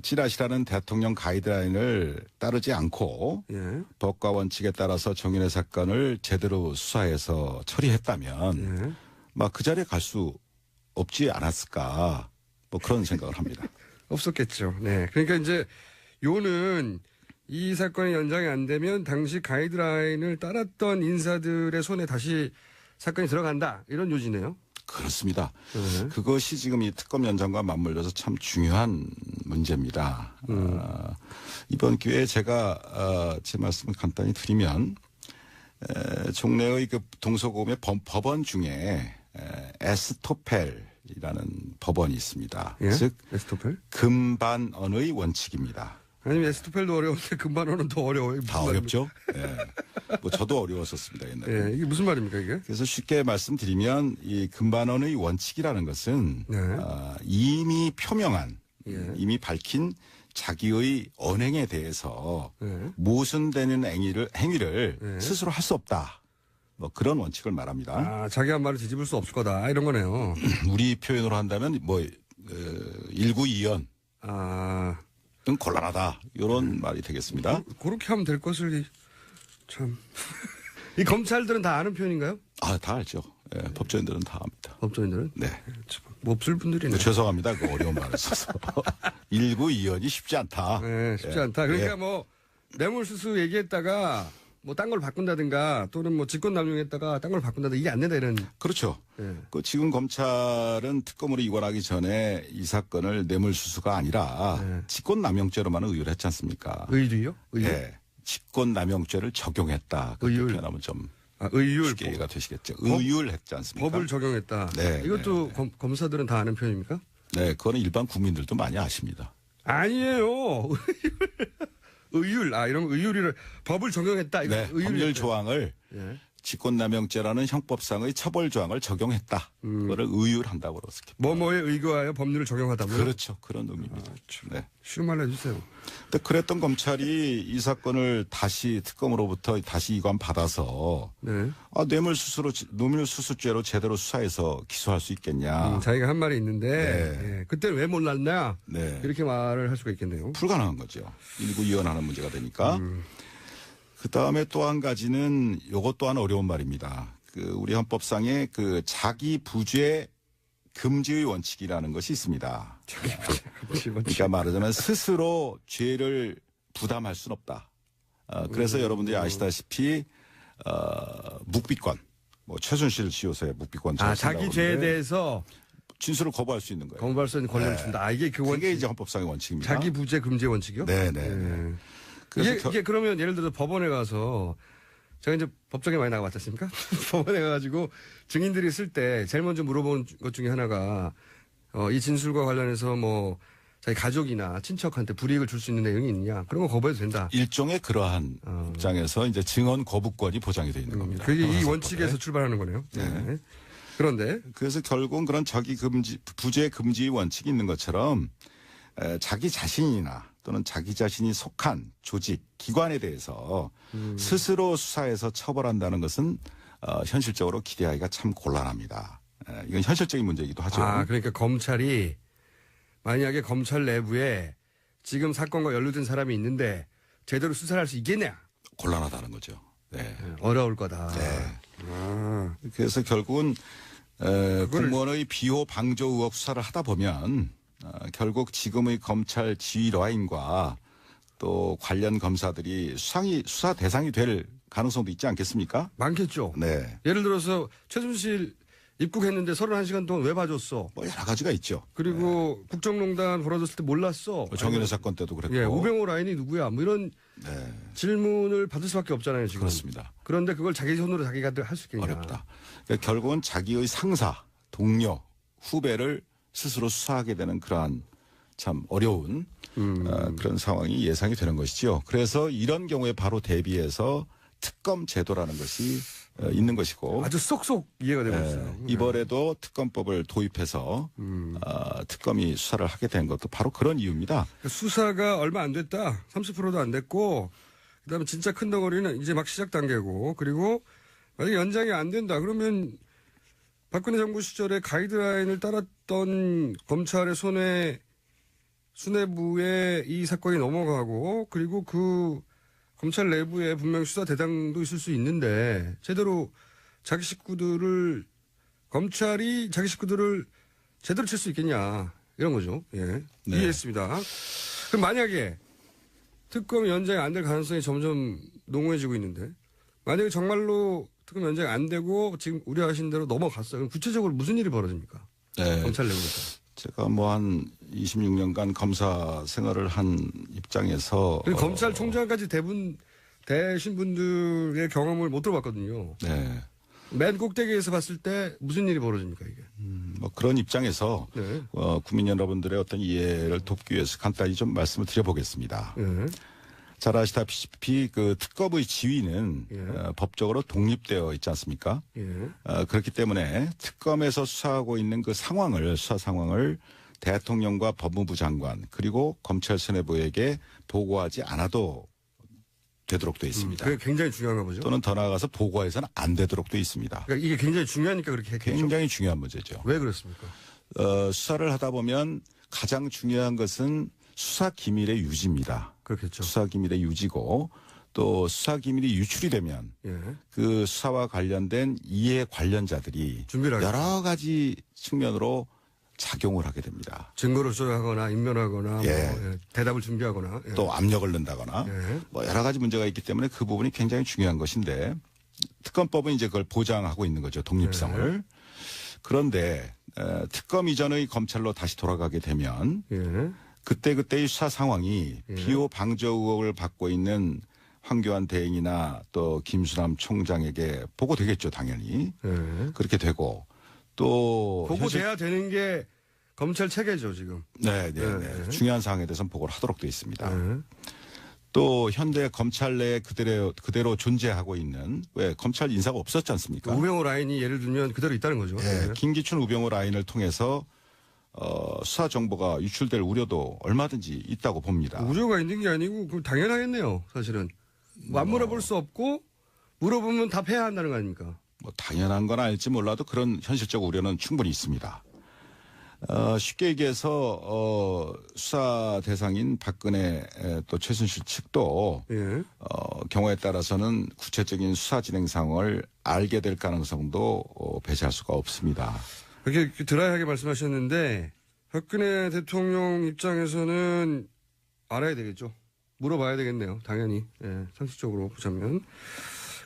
찌라시라는 대통령 가이드라인을 따르지 않고 예. 법과 원칙에 따라서 정윤회 사건을 제대로 수사해서 처리했다면 예. 그 자리에 갈 수 없지 않았을까 그런 생각을 합니다. 없었겠죠. 네. 그러니까 이제 요는 이 사건이 연장이 안 되면 당시 가이드라인을 따랐던 인사들의 손에 다시 사건이 들어간다. 이런 요지네요. 그렇습니다. 네. 그것이 지금 이 특검 연장과 맞물려서 참 중요한 문제입니다. 이번 기회에 제가 제 말씀을 간단히 드리면 종래의 그 동서고금의 법원 중에 에스토펠이라는 법원이 있습니다. 예? 즉 에스토펠? 금반언의 원칙입니다. 아니면 에스토펠도 어려운데 금반어는 더 어려워요. 다 어렵죠? 예. 뭐 저도 어려웠었습니다 옛날에. 예, 이게 무슨 말입니까 이게? 그래서 쉽게 말씀드리면 이 금반언의 원칙이라는 것은 네. 이미 표명한, 예. 이미 밝힌 자기의 언행에 대해서 예. 모순되는 행위를 예. 스스로 할 수 없다. 뭐 그런 원칙을 말합니다. 아, 자기 한 말을 뒤집을 수 없을 거다. 이런 거네요. 우리 표현으로 한다면 뭐 일구이연은 아, 곤란하다. 이런 말이 되겠습니다. 그렇게 하면 될 것을 참. 이 검찰들은 다 아는 표현인가요? 다 알죠. 예, 법조인들은 다 압니다. 법조인들은? 네. 참, 몹쓸 분들이네. 죄송합니다. 그 어려운 말을 써서. 일구이연이 쉽지 않다. 네, 쉽지 예. 않다. 그러니까 예. 뭐 뇌물수수 얘기했다가 뭐 딴 걸 바꾼다든가 또는 뭐 직권남용했다가 딴 걸 바꾼다든가 이게 안 된다 이런. 그렇죠. 예. 그 지금 검찰은 특검으로 이관하기 전에 이 사건을 뇌물수수가 아니라 네. 직권남용죄로만 의율 했지 않습니까? 의유요? 의유. 네. 직권남용죄를 적용했다. 그렇게 의율. 표현하면 좀 아, 의율. 쉽게 이해가 되시겠죠. 의율했지 않습니까? 법을 적용했다. 네, 이것도 검사들은 다 아는 표현입니까? 네, 그거는 일반 국민들도 많이 아십니다. 아니에요. 의율. 아, 이런 의율이를 법을 적용했다. 이거 네, 의율이 법률 있어요. 조항을 예. 직권남용죄라는 형법상의 처벌 조항을 적용했다. 그거를 의율한다고 그렇습니다. 뭐뭐에 의거하여 법률을 적용하다고요? 그렇죠. 그런 의미입니다. 네. 쉬운 말로 해주세요. 근데 그랬던 검찰이 이 사건을 다시 특검으로부터 다시 이관 받아서 네. 뇌물수수죄로 제대로 수사해서 기소할 수 있겠냐. 자기가 한 말이 있는데 네. 예, 그때 왜 몰랐냐 네. 이렇게 말을 할 수가 있겠네요. 불가능한 거죠. 일구이연하는 문제가 되니까. 그 다음에 또 한 가지는 요것 또한 어려운 말입니다. 우리 헌법상에 자기 부죄 금지의 원칙이라는 것이 있습니다. 그러니까 말하자면 스스로 죄를 부담할 수는 없다. 그래서 여러분들이 아시다시피 묵비권, 뭐 최순실 지효서의 묵비권. 자기 죄에 대해서 진술을 거부할 수 있는 거예요. 거부할 수 있는 권리를 준다. 아, 이게 그 원칙. 그게 이제 헌법상의 원칙입니다. 자기 부재 금지 원칙이요? 네네. 예. 그래서 이게 그러면 예를 들어서 법원에 가서 제가 이제 법정에 많이 나가봤지 않습니까? 법원에 가가지고 증인들이 있을 때 제일 먼저 물어보는 것 중에 하나가 이 진술과 관련해서 뭐 자기 가족이나 친척한테 불이익을 줄 수 있는 내용이 있느냐 그런 거 거부해도 된다. 일종의 그러한 입장에서 이제 증언 거부권이 보장이 되어 있는 겁니다. 그게 이 변호사법에. 원칙에서 출발하는 거네요. 네. 그런데 그래서 결국은 그런 부재 금지 원칙이 있는 것처럼 자기 자신이나 또는 자기 자신이 속한 조직, 기관에 대해서 스스로 수사해서 처벌한다는 것은 현실적으로 기대하기가 참 곤란합니다. 이건 현실적인 문제이기도 하죠. 그러니까 검찰이 만약에 검찰 내부에 지금 사건과 연루된 사람이 있는데 제대로 수사를 할 수 있겠냐? 곤란하다는 거죠. 네. 어려울 거다. 네. 그래서 결국은 공무원의 비호 방조 의혹 수사를 하다 보면 결국 지금의 검찰 지휘 라인과 또 관련 검사들이 수사 대상이 될 가능성도 있지 않겠습니까? 많겠죠. 네. 예를 들어서 최순실 입국했는데 31시간 동안 왜 봐줬어? 뭐 여러 가지가 있죠. 그리고 국정농단 벌어졌을 때 몰랐어. 정윤회 사건 때도 그랬고. 예, 우병우 라인이 누구야? 뭐 이런 네. 질문을 받을 수밖에 없잖아요, 지금. 그렇습니다. 그런데 그걸 자기 손으로 자기가 할 수 있겠냐. 어렵다. 그러니까 결국은 자기의 상사, 동료, 후배를 스스로 수사하게 되는 그러한 참 어려운 그런 상황이 예상이 되는 것이죠. 그래서 이런 경우에 바로 대비해서 특검 제도라는 것이 있는 것이고 아주 쏙쏙 이해가 되고 있어요. 이번에도 특검법을 도입해서 특검이 수사를 하게 된 것도 바로 그런 이유입니다. 수사가 얼마 안 됐다. 30%도 안 됐고 그다음에 진짜 큰 덩어리는 이제 막 시작 단계고 그리고 만약에 연장이 안 된다. 그러면 박근혜 정부 시절에 가이드라인을 따랐던 검찰의 수뇌부에 이 사건이 넘어가고 그리고 그 검찰 내부에 분명히 수사 대상도 있을 수 있는데 제대로 검찰이 자기 식구들을 제대로 칠 수 있겠냐 이런 거죠. 예. 네. 이해했습니다. 그럼 만약에 특검 연장이 안 될 가능성이 점점 농후해지고 있는데 만약에 정말로 특검 연장이 안 되고 지금 우려하신 대로 넘어갔어요. 그럼 구체적으로 무슨 일이 벌어집니까? 네. 검찰 내부에서. 제가 뭐 한 26년간 검사 생활을 한 입장에서 검찰총장까지 되신 분들의 경험을 못 들어봤거든요. 네. 맨 꼭대기에서 봤을 때 무슨 일이 벌어집니까 이게? 뭐 그런 입장에서 네. 국민 여러분들의 어떤 이해를 돕기 위해서 간단히 좀 말씀을 드려보겠습니다. 네. 잘 아시다시피 그 특검의 지위는 예. 법적으로 독립되어 있지 않습니까? 예. 그렇기 때문에 특검에서 수사하고 있는 그 수사 상황을 대통령과 법무부 장관 그리고 검찰 수뇌부에게 보고하지 않아도 되도록 되어 있습니다. 그게 굉장히 중요한가 보죠. 또는 더 나아가서 보고해서는 안 되도록 되어 있습니다. 그러니까 이게 굉장히 중요하니까 그렇게 했겠죠. 굉장히 중요한 문제죠. 왜 그렇습니까? 수사를 하다 보면 가장 중요한 것은 수사 기밀의 유지입니다. 그렇겠죠. 수사 기밀의 유지고 또 수사 기밀이 유출이 되면 예. 그 수사와 관련된 이해 관련자들이 준비를 하겠죠. 여러 가지 측면으로 작용을 하게 됩니다. 증거를 조작하거나 인멸하거나 예. 뭐, 예. 대답을 준비하거나 예. 또 압력을 넣는다거나 예. 뭐 여러 가지 문제가 있기 때문에 그 부분이 굉장히 중요한 것인데 특검법은 이제 그걸 보장하고 있는 거죠. 독립성을. 그런데 특검 이전의 검찰로 다시 돌아가게 되면 예. 그때그때의 수사 상황이 예. 비호 방조 의혹을 받고 있는 황교안 대행이나 또 김수남 총장에게 보고되겠죠, 당연히. 예. 그렇게 되고 또 보고돼야 되는 게 검찰 체계죠 지금. 네. 예. 중요한 사항에 대해서는 보고를 하도록 되어 있습니다. 예. 또 현대 검찰 내에 그대로 존재하고 있는 왜 검찰 인사가 없었지 않습니까? 우병우 라인이 예를 들면 그대로 있다는 거죠. 예, 예. 김기춘 우병우 라인을 통해서 수사 정보가 유출될 우려도 얼마든지 있다고 봅니다. 우려가 있는 게 아니고 그 당연하겠네요. 사실은 뭐안 물어볼 수 없고 물어보면 답해야 한다는 거 아닙니까? 뭐 당연한 건 아닐지 몰라도 그런 현실적 우려는 충분히 있습니다. 쉽게 얘기해서 수사 대상인 박근혜 또 최순실 측도 예. 경우에 따라서는 구체적인 수사 진행 상황을 알게 될 가능성도 배제할 수가 없습니다. 그렇게 드라이하게 말씀하셨는데 박근혜 대통령 입장에서는 알아야 되겠죠. 물어봐야 되겠네요. 당연히. 예, 상식적으로 보자면.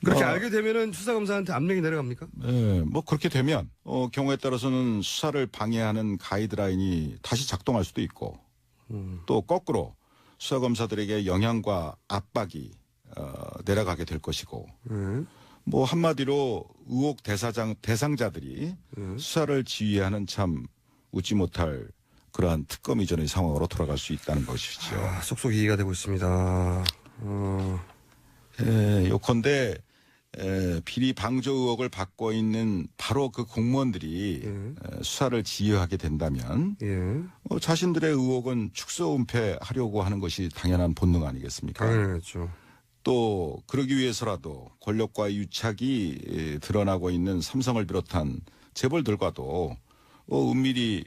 그렇게 알게 되면은 수사검사한테 압력이 내려갑니까? 네, 뭐 그렇게 되면 경우에 따라서는 수사를 방해하는 가이드라인이 다시 작동할 수도 있고 또 거꾸로 수사검사들에게 영향과 압박이 내려가게 될 것이고 뭐 한마디로 의혹 대상자들이 수사를 지휘하는 참 웃지 못할 그러한 특검 이전의 상황으로 돌아갈 수 있다는 것이죠. 쏙쏙 이해가 되고 있습니다. 요컨대 비리 방조 의혹을 받고 있는 바로 그 공무원들이 수사를 지휘하게 된다면 예. 자신들의 의혹은 축소 은폐하려고 하는 것이 당연한 본능 아니겠습니까? 당연하겠죠. 또 그러기 위해서라도 권력과 유착이 드러나고 있는 삼성을 비롯한 재벌들과도 은밀히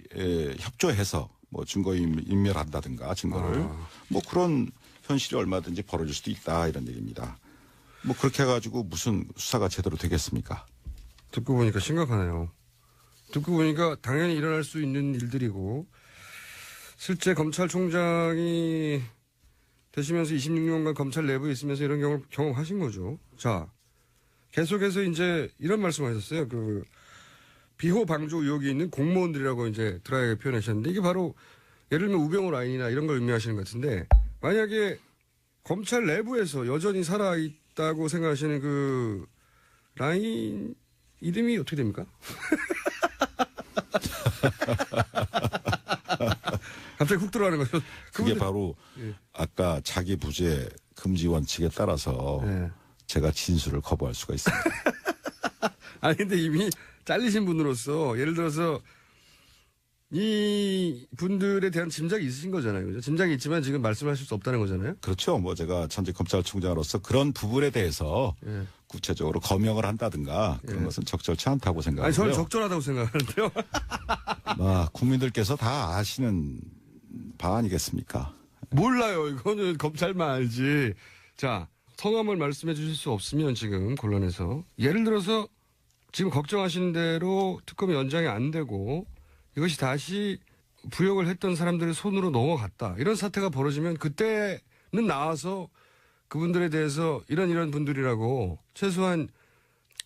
협조해서 뭐 증거 인멸한다든가 증거를 뭐 그런 현실이 얼마든지 벌어질 수도 있다 이런 얘기입니다. 뭐 그렇게 해가지고 무슨 수사가 제대로 되겠습니까? 듣고 보니까 심각하네요. 듣고 보니까 당연히 일어날 수 있는 일들이고 실제 검찰총장이 되시면서 26년간 검찰 내부에 있으면서 이런 경험을 경험하신 거죠. 자, 계속해서 이제 이런 말씀하셨어요. 그 비호 방조 의혹이 있는 공무원들이라고 이제 드라이하게 표현하셨는데 이게 바로 예를 들면 우병우 라인이나 이런 걸 의미하시는 것 같은데 만약에 검찰 내부에서 여전히 살아있다고 생각하시는 그 라인 이름이 어떻게 됩니까? 갑자기 훅 들어가는 거죠. 그게 바로 아까 자기 부재 금지 원칙에 따라서 제가 진술을 거부할 수가 있습니다. 아니 근데 이미 잘리신 분으로서 예를 들어서 이 분들에 대한 짐작이 있으신 거잖아요. 그죠? 짐작이 있지만 지금 말씀하실 수 없다는 거잖아요. 그렇죠. 뭐 제가 전직 검찰총장으로서 그런 부분에 대해서 구체적으로 검역을 한다든가 그런 것은 적절치 않다고 생각하고요. 아니 저는 적절하다고 생각하는데요. 국민들께서 다 아시는 바 아니겠습니까? 몰라요. 이거는 검찰만 알지. 자, 성함을 말씀해 주실 수 없으면 지금 곤란해서 예를 들어서 지금 걱정하시는 대로 특검이 연장이 안 되고 이것이 다시 부역을 했던 사람들의 손으로 넘어갔다. 이런 사태가 벌어지면 그때 나와서 그분들에 대해서 이런 분들이라고 최소한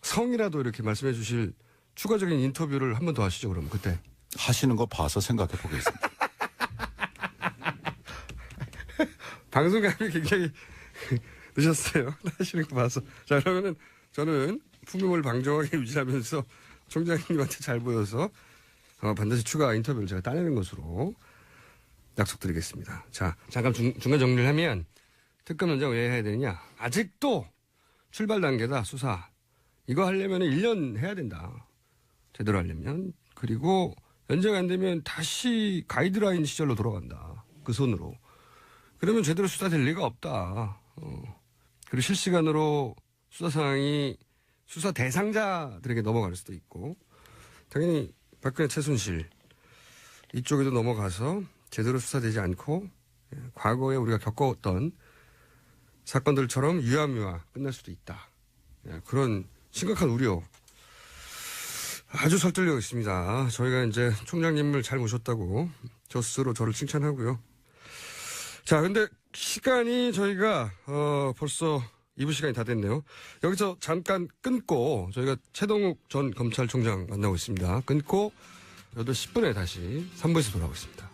성이라도 이렇게 말씀해 주실 추가적인 인터뷰를 한 번 더 하시죠, 그러면 그때. 하시는 거 봐서 생각해 보겠습니다. 방송감이 굉장히 늦었어요. 하시는 거 봐서. 자, 그러면은 저는 풍금을 방정하게 유지하면서 총장님한테 잘 보여서 반드시 추가 인터뷰를 제가 따내는 것으로 약속드리겠습니다. 자, 잠깐 중간 정리를 하면 특검 연장 왜 해야 되느냐. 아직도 출발 단계다, 수사. 이거 하려면 1년 해야 된다. 제대로 하려면. 그리고 연장 안 되면 다시 가이드라인 시절로 돌아간다. 그 손으로. 그러면 제대로 수사될 리가 없다. 그리고 실시간으로 수사 상황이 수사 대상자들에게 넘어갈 수도 있고, 당연히 박근혜 최순실 이쪽에도 넘어가서 제대로 수사되지 않고 과거에 우리가 겪어왔던 사건들처럼 유야무야 끝날 수도 있다. 그런 심각한 우려 아주 설득력 있습니다. 저희가 이제 총장님을 잘 모셨다고 저 스스로 저를 칭찬하고요. 자, 근데 시간이 저희가 벌써 2부 시간이 다 됐네요. 여기서 잠깐 끊고 저희가 최동욱 전 검찰총장 만나고 있습니다. 끊고 8시 10분에 다시 3부에서 돌아오겠습니다.